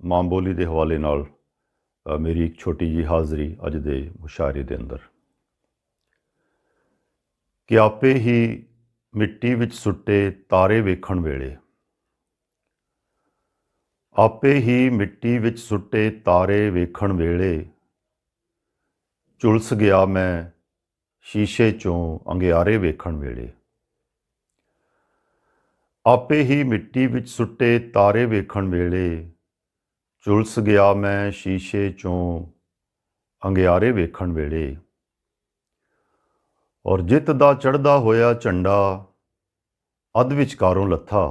ਮਾਂ ਬੋਲੀ ਦੇ ਹਵਾਲੇ ਨਾਲ ਮੇਰੀ ਇੱਕ ਛੋਟੀ ਜਿਹੀ ਹਾਜ਼ਰੀ ਅੱਜ ਦੇ ਮੁਸ਼ਾਇਰੇ ਦੇ ਅੰਦਰ ਕਿ ਆਪੇ ਹੀ ਮਿੱਟੀ ਵਿੱਚ ਸੁੱਟੇ ਤਾਰੇ ਵੇਖਣ ਵੇਲੇ ਆਪੇ ਹੀ ਮਿੱਟੀ ਵਿੱਚ ਸੁੱਟੇ ਤਾਰੇ ਵੇਖਣ ਵੇਲੇ ਝੁਲਸ ਗਿਆ ਮੈਂ ਸ਼ੀਸ਼ੇ 'ਚੋਂ ਅੰਗਿਆਰੇ ਵੇਖਣ ਵੇਲੇ ਆਪੇ ਹੀ ਮਿੱਟੀ ਵਿੱਚ ਸੁੱਟੇ ਤਾਰੇ ਵੇਖਣ ਵੇਲੇ ਝੁਲਸ ਗਿਆ ਮੈਂ ਸ਼ੀਸ਼ੇ 'ਚੋਂ ਅੰਗਿਆਰੇ ਵੇਖਣ ਵੇਲੇ ਔਰ ਜਿੱਤ ਦਾ ਚੜ੍ਹਦਾ ਹੋਇਆ ਝੰਡਾ ਅੱਧ ਵਿਚਕਾਰੋਂ ਲੱਥਾ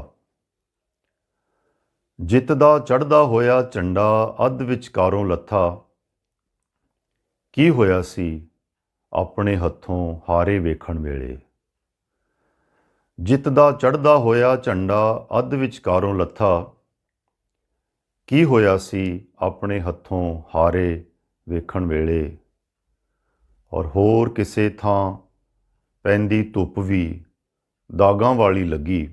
ਜਿੱਤ ਦਾ ਚੜ੍ਹਦਾ ਹੋਇਆ ਝੰਡਾ ਅੱਧ ਵਿਚਕਾਰੋਂ ਲੱਥਾ ਕੀ ਹੋਇਆ ਸੀ ਆਪਣੇ ਹੱਥੋਂ ਹਾਰੇ ਵੇਖਣ ਵੇਲੇ ਜਿੱਤ ਦਾ ਚੜ੍ਹਦਾ ਹੋਇਆ ਝੰਡਾ ਅੱਧ ਵਿਚਕਾਰੋਂ ਲੱਥਾ ਕੀ ਹੋਇਆ ਸੀ ਆਪਣੇ ਹੱਥੋਂ ਹਾਰੇ ਵੇਖਣ ਵੇਲੇ ਔਰ ਹੋਰ ਕਿਸੇ ਥਾਂ ਪੈਂਦੀ ਧੁੱਪ ਵੀ ਦਾਗਾਂ ਵਾਲੀ ਲੱਗੀ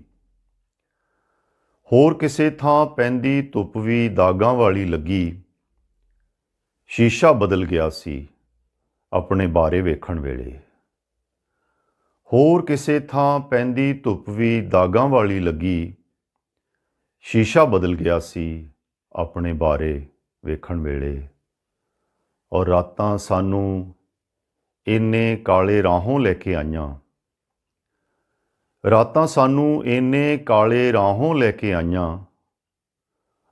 ਹੋਰ ਕਿਸੇ ਥਾਂ ਪੈਂਦੀ ਧੁੱਪ ਵੀ ਦਾਗਾਂ ਵਾਲੀ ਲੱਗੀ ਸ਼ੀਸ਼ਾ ਬਦਲ ਗਿਆ ਸੀ ਆਪਣੇ ਬਾਰੇ ਵੇਖਣ ਵੇਲੇ ਹੋਰ ਕਿਸੇ ਥਾਂ ਪੈਂਦੀ ਧੁੱਪ ਵੀ ਦਾਗਾਂ ਵਾਲੀ ਲੱਗੀ ਸ਼ੀਸ਼ਾ ਬਦਲ ਗਿਆ ਸੀ ਆਪਣੇ ਬਾਰੇ ਵੇਖਣ ਵੇਲੇ ਔਰ ਰਾਤਾਂ ਸਾਨੂੰ ਇੰਨੇ ਕਾਲੇ ਰਾਹੋਂ ਲੈ ਕੇ ਆਈਆਂ ਰਾਤਾਂ ਸਾਨੂੰ ਇੰਨੇ ਕਾਲੇ ਰਾਹੋਂ ਲੈ ਕੇ ਆਈਆਂ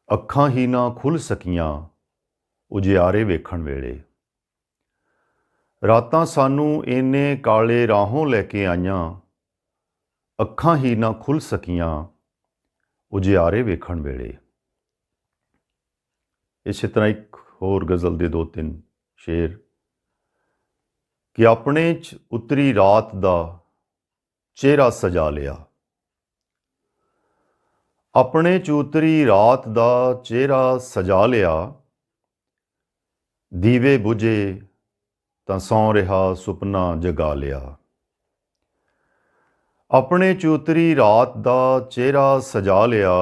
ਅੱਖਾਂ ਹੀ ਨਾ ਖੁੱਲ੍ਹ ਸਕੀਆਂ ਉਜਿਆਰੇ ਵੇਖਣ ਵੇਲੇ ਰਾਤਾਂ ਸਾਨੂੰ ਇੰਨੇ ਕਾਲੇ ਰਾਹੋਂ ਲੈ ਕੇ ਆਈਆਂ ਅੱਖਾਂ ਹੀ ਨਾ ਖੁੱਲ੍ਹ ਸਕੀਆਂ ਉਜਿਆਰੇ ਵੇਖਣ ਵੇਲੇ ਇਸੇ ਤਰ੍ਹਾਂ ਇੱਕ ਹੋਰ ਗਜ਼ਲ ਦੇ 2-3 ਸ਼ੇਰ ਕਿ ਆਪਣੇ 'ਚ ਉਤਰੀ ਰਾਤ ਦਾ ਚਿਹਰਾ ਸਜਾ ਲਿਆ ਆਪਣੇ 'ਚ ਉਤਰੀ ਰਾਤ ਦਾ ਚਿਹਰਾ ਸਜਾ ਲਿਆ ਦੀਵੇ ਬੁਝੇ ਤਾਂ ਸੌਂ ਰਿਹਾ ਸੁਪਨਾ ਜਗਾ ਲਿਆ ਆਪਣੇ 'ਚ ਉਤਰੀ ਰਾਤ ਦਾ ਚਿਹਰਾ ਸਜਾ ਲਿਆ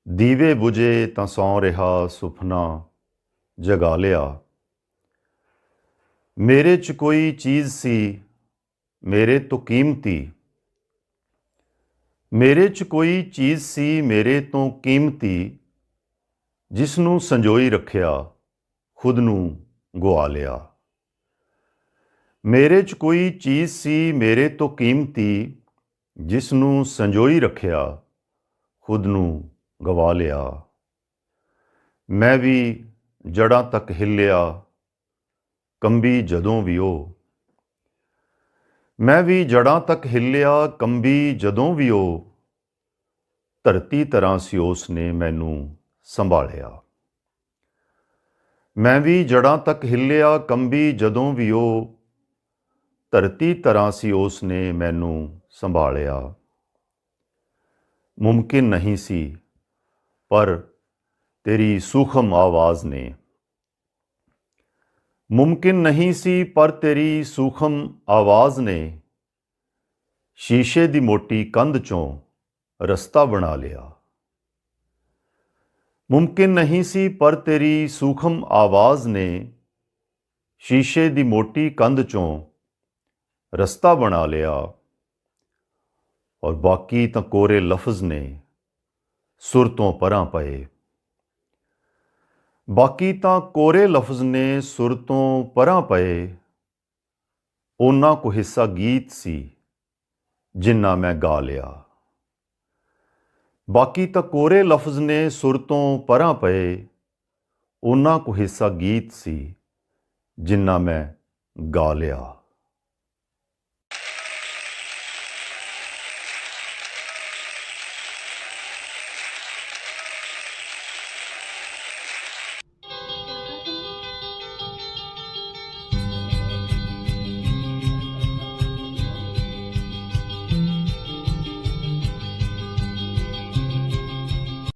ਦੀਵੇ ਬੁਝੇ ਤਾਂ ਸੌਂ ਰਿਹਾ ਸੁਪਨਾ ਜਗਾ ਲਿਆ ਮੇਰੇ 'ਚ ਕੋਈ ਚੀਜ਼ ਸੀ ਮੇਰੇ ਤੋਂ ਕੀਮਤੀ ਮੇਰੇ 'ਚ ਕੋਈ ਚੀਜ਼ ਸੀ ਮੇਰੇ ਤੋਂ ਕੀਮਤੀ ਜਿਸ ਨੂੰ ਸੰਜੋਈ ਰੱਖਿਆ ਖੁਦ ਨੂੰ ਗੁਆ ਲਿਆ ਮੇਰੇ 'ਚ ਕੋਈ ਚੀਜ਼ ਸੀ ਮੇਰੇ ਤੋਂ ਕੀਮਤੀ ਜਿਸ ਨੂੰ ਸੰਜੋਈ ਰੱਖਿਆ ਖੁਦ ਨੂੰ ਗਵਾ ਲਿਆ ਮੈਂ ਵੀ ਜੜ੍ਹਾਂ ਤੱਕ ਹਿੱਲਿਆ ਕੰਬੀ ਜਦੋਂ ਵੀ ਉਹ ਮੈਂ ਵੀ ਜੜ੍ਹਾਂ ਤੱਕ ਹਿੱਲਿਆ ਕੰਬੀ ਜਦੋਂ ਵੀ ਉਹ ਧਰਤੀ ਤਰ੍ਹਾਂ ਸੀ ਉਸ ਨੇ ਮੈਨੂੰ ਸੰਭਾਲਿਆ ਮੈਂ ਵੀ ਜੜ੍ਹਾਂ ਤੱਕ ਹਿੱਲਿਆ ਕੰਬੀ ਜਦੋਂ ਵੀ ਉਹ ਧਰਤੀ ਤਰ੍ਹਾਂ ਸੀ ਉਸ ਨੇ ਮੈਨੂੰ ਸੰਭਾਲਿਆ ਮੁਮਕਿਨ ਨਹੀਂ ਸੀ ਪਰ ਤੇਰੀ ਸੂਖਮ ਆਵਾਜ਼ ਨੇ ਮੁਮਕਿਨ ਨਹੀਂ ਸੀ ਪਰ ਤੇਰੀ ਸੂਖਮ ਆਵਾਜ਼ ਨੇ ਸ਼ੀਸ਼ੇ ਦੀ ਮੋਟੀ ਕੰਧ 'ਚੋਂ ਰਸਤਾ ਬਣਾ ਲਿਆ ਮੁਮਕਿਨ ਨਹੀਂ ਸੀ ਪਰ ਤੇਰੀ ਸੂਖਮ ਆਵਾਜ਼ ਨੇ ਸ਼ੀਸ਼ੇ ਦੀ ਮੋਟੀ ਕੰਧ 'ਚੋਂ ਰਸਤਾ ਬਣਾ ਲਿਆ ਔਰ ਬਾਕੀ ਤਾਂ ਕੋਰੇ ਲਫ਼ਜ਼ ਨੇ ਸੁਰ ਤੋਂ ਪਰਾਂ ਪਏ ਬਾਕੀ ਤਾਂ ਕੋਰੇ ਲਫ਼ਜ਼ ਨੇ ਸੁਰ ਤੋਂ ਪਰਾਂ ਪਏ ਉਹਨਾਂ ਕੋ ਹਿੱਸਾ ਗੀਤ ਸੀ ਜਿੰਨਾ ਮੈਂ ਗਾ ਲਿਆ ਬਾਕੀ ਤਾਂ ਕੋਰੇ ਲਫ਼ਜ਼ ਨੇ ਸੁਰ ਤੋਂ ਪਰਾਂ ਪਏ ਉਹਨਾਂ ਕੋ ਹਿੱਸਾ ਗੀਤ ਸੀ ਜਿੰਨਾ ਮੈਂ ਗਾ ਲਿਆ